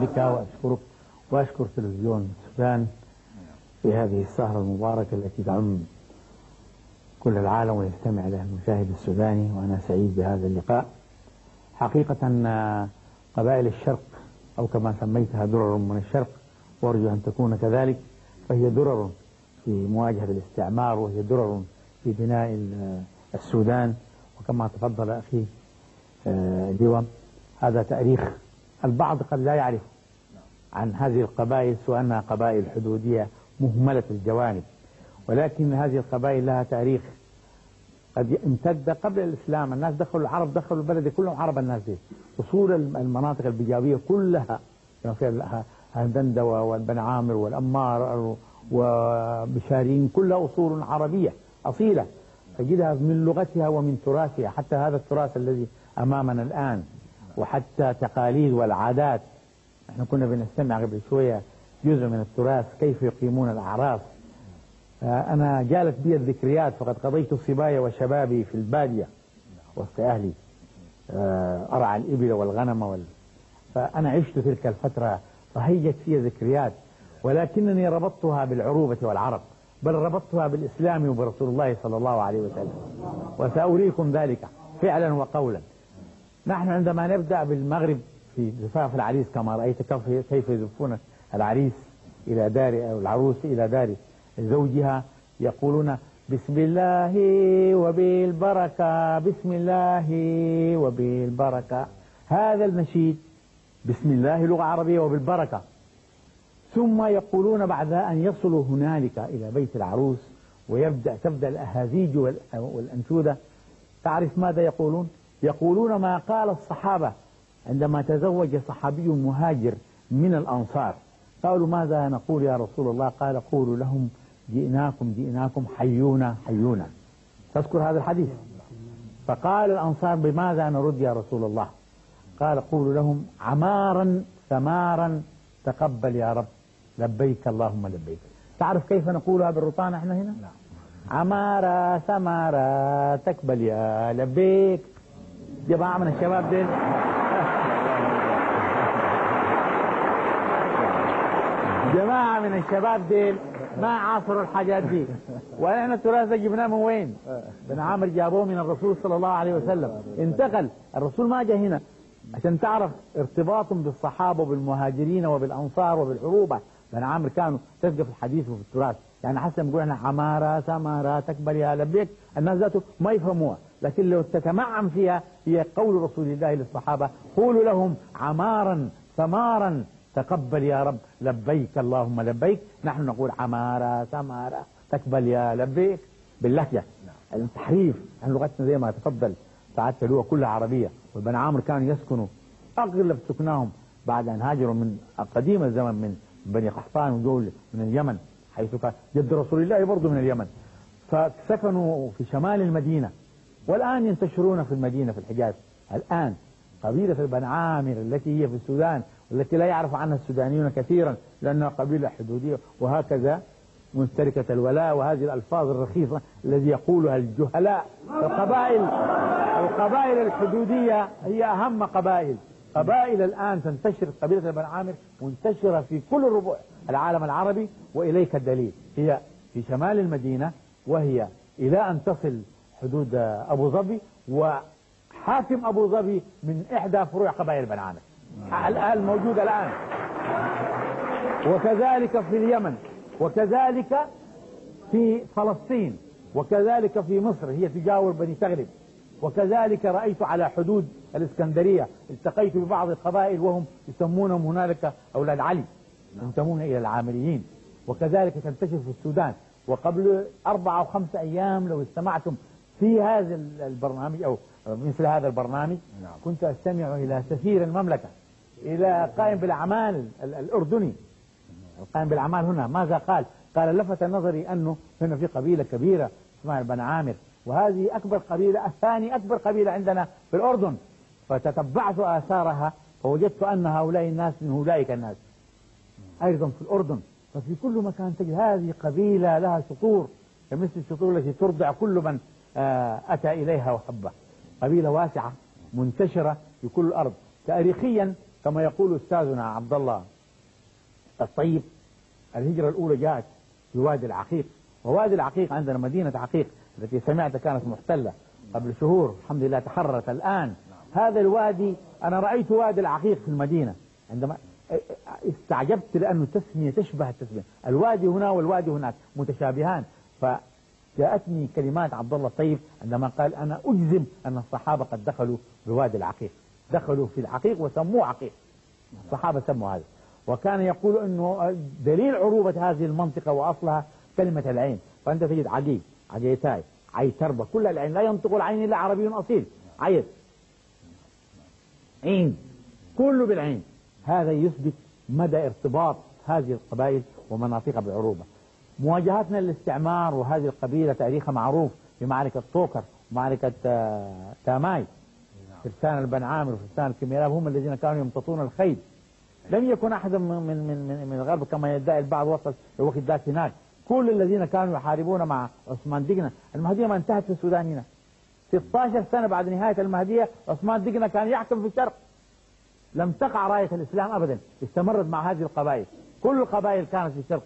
بك وأشكرك وأشكر تلفزيون السودان في هذه السهرة المباركة التي تعم كل العالم ويستمع لها المشاهد السوداني، وأنا سعيد بهذا اللقاء. حقيقة قبائل الشرق أو كما سميتها درر من الشرق، وأرجو أن تكون كذلك، فهي درر في مواجهة الاستعمار، وهي درر في بناء السودان. وكما تفضل أخي لواء، هذا تاريخ البعض قد لا يعرف عن هذه القبائل، سواء أنها قبائل حدودية مهملة الجوانب، ولكن هذه القبائل لها تاريخ قد امتد قبل الإسلام. الناس دخلوا، العرب دخلوا البلد كلهم عرب، الناس دي أصول المناطق البجاوية كلها فيها هندندوة والبن عامر والأمار وبشارين، كلها أصول عربية أصيلة تجدها من لغتها ومن تراثها، حتى هذا التراث الذي أمامنا الآن، وحتى تقاليد والعادات. احنا كنا بنستمع قبل شوية جزء من التراث كيف يقيمون الأعراس. أنا جالت بي الذكريات، فقد قضيت صبايا وشبابي في البادية وسط أهلي أرعى الإبل والغنم فأنا عشت تلك الفترة، فهيجت في ذكريات، ولكنني ربطتها بالعروبة والعرب، بل ربطتها بالإسلام وبرسول الله صلى الله عليه وسلم، وسأريكم ذلك فعلا وقولا. نحن عندما نبدأ بالمغرب في زفاف العريس، كما رأيت كيف يزفون العريس إلى دار أو العروس إلى دار زوجها، يقولون بسم الله وبالبركة، بسم الله وبالبركة. هذا النشيد بسم الله لغة عربية وبالبركة. ثم يقولون بعد أن يصلوا هنالك إلى بيت العروس تبدأ الأهازيج والأنشودة. تعرف ماذا يقولون؟ يقولون ما قال الصحابة عندما تزوج صحابي مهاجر من الأنصار. قالوا ماذا نقول يا رسول الله؟ قال قولوا لهم جئناكم جئناكم حيونا حيونا. تذكر هذا الحديث؟ فقال الأنصار بماذا نرد يا رسول الله؟ قال قولوا لهم عمارا ثمارا تقبل يا رب لبيك اللهم لبيك. تعرف كيف نقولها بالرطانة احنا هنا؟ عمارة ثمارة تقبل يا لبيك. جماعة من الشباب ديل جماعة من الشباب ديل ما عاصروا الحاجات دي، ونحن التراث جبناه من وين؟ بن عامر جابوه من الرسول صلى الله عليه وسلم، انتقل الرسول ما جاء هنا. عشان تعرف ارتباطهم بالصحابة وبالمهاجرين وبالأنصار وبالعروبة. بن عامر كانوا تلقى في الحديث وفي التراث، يعني حسن يقول احنا عمارة ثمارة تقبل يا لبيك، الناس ذاته ما يفهموها، لكن لو تتمعن فيها هي قول رسول الله للصحابة قولوا لهم عمارا ثمارا تقبل يا رب لبيك اللهم لبيك. نحن نقول عمارة ثمارة تقبل يا لبيك باللهجة. التحريف عن لغتنا زي ما تفضل سعادة اللغة كلها عربية. والبن عامر كانوا يسكنوا أغلب سكناهم بعد أن هاجروا من قديم الزمن من بني قحطان ودول من اليمن، حيث كان جد رسول الله برضه من اليمن، فسكنوا في شمال المدينة، والآن ينتشرون في المدينة في الحجاز. الآن قبيلة البن عامر التي هي في السودان والتي لا يعرف عنها السودانيون كثيرا لأنها قبيلة حدودية وهكذا مشتركة الولاء وهذه الألفاظ الرخيصة الذي يقولها الجهلاء. القبائل الحدودية هي أهم قبائل الآن تنتشر. قبيلة البن عامر منتشرة في كل ربوع العالم العربي، وإليك الدليل هي في شمال المدينة، وهي إلى أن تصل حدود أبو ظبي، وحاكم أبو ظبي من إحدى فروع قبائل البن عامر الموجودة الآن، وكذلك في اليمن، وكذلك في فلسطين، وكذلك في مصر هي تجاور بني تغلب، وكذلك رأيت على حدود الإسكندرية التقيت ببعض القبائل وهم يسمونهم هنالك أولاد علي، ينتمون إلى العامريين، وكذلك تنتشر في السودان. وقبل 4 أو 5 أيام لو استمعتم في هذا البرنامج أو مثل هذا البرنامج كنت أستمع إلى سفير المملكة، إلى قائم بالأعمال الأردني، القائم بالأعمال هنا ماذا قال؟ قال لفت نظري أنه هنا في قبيلة كبيرة اسمها البن عامر، وهذه أكبر قبيلة، الثاني أكبر قبيلة عندنا في الأردن، فتتبعت آثارها فوجدت أن هؤلاء الناس من أولئك الناس أيضا في الأردن. ففي كل مكان تجد هذه قبيلة لها شطور كمثل الشطور التي ترضع كل من أتى إليها وحبه. قبيلة واسعة منتشرة في كل الأرض. تاريخيا كما يقول أستاذنا عبد الله الطيب، الهجرة الأولى جاءت في وادي العقيق، ووادي العقيق عندنا مدينة عقيق التي سمعت كانت محتلة قبل شهور، الحمد لله تحررت الآن. هذا الوادي أنا رأيت وادي العقيق في المدينة، عندما استعجبت لأنه التسمية تشبه التسمية، الوادي هنا والوادي هناك متشابهان. فجاءتني كلمات عبد الله الطيب عندما قال أنا أجزم أن الصحابة قد دخلوا بوادي العقيق، دخلوا في العقيق وسموه عقيق، الصحابة سموا هذا. وكان يقول أنه دليل عروبة هذه المنطقة وأصلها كلمة العين، فأنت تجد عقيق، عقيتاي، عيتربة، كل العين، لا ينطق العين إلا عربي أصيل، عيت، عين، كله بالعين. هذا يثبت مدى ارتباط هذه القبائل ومناطقها بالعروبة. مواجهتنا للاستعمار، وهذه القبيلة تاريخها معروف في معركة طوكر ومعركة تاماي، فرسان البن عامر وفرسان الكميراب هم الذين كانوا يمتطون الخيل. لم يكن أحد من الغرب كما يدعي البعض وصل لوقت ذاك هناك. كل الذين كانوا يحاربون مع عثمان دقنة، المهدية ما انتهت في السودان هنا، 16 سنة بعد نهاية المهدية عثمان دقنة كان يحكم في الشرق، لم تقع راية الإسلام أبدا، استمرت مع هذه القبائل، كل القبائل كانت في الشرق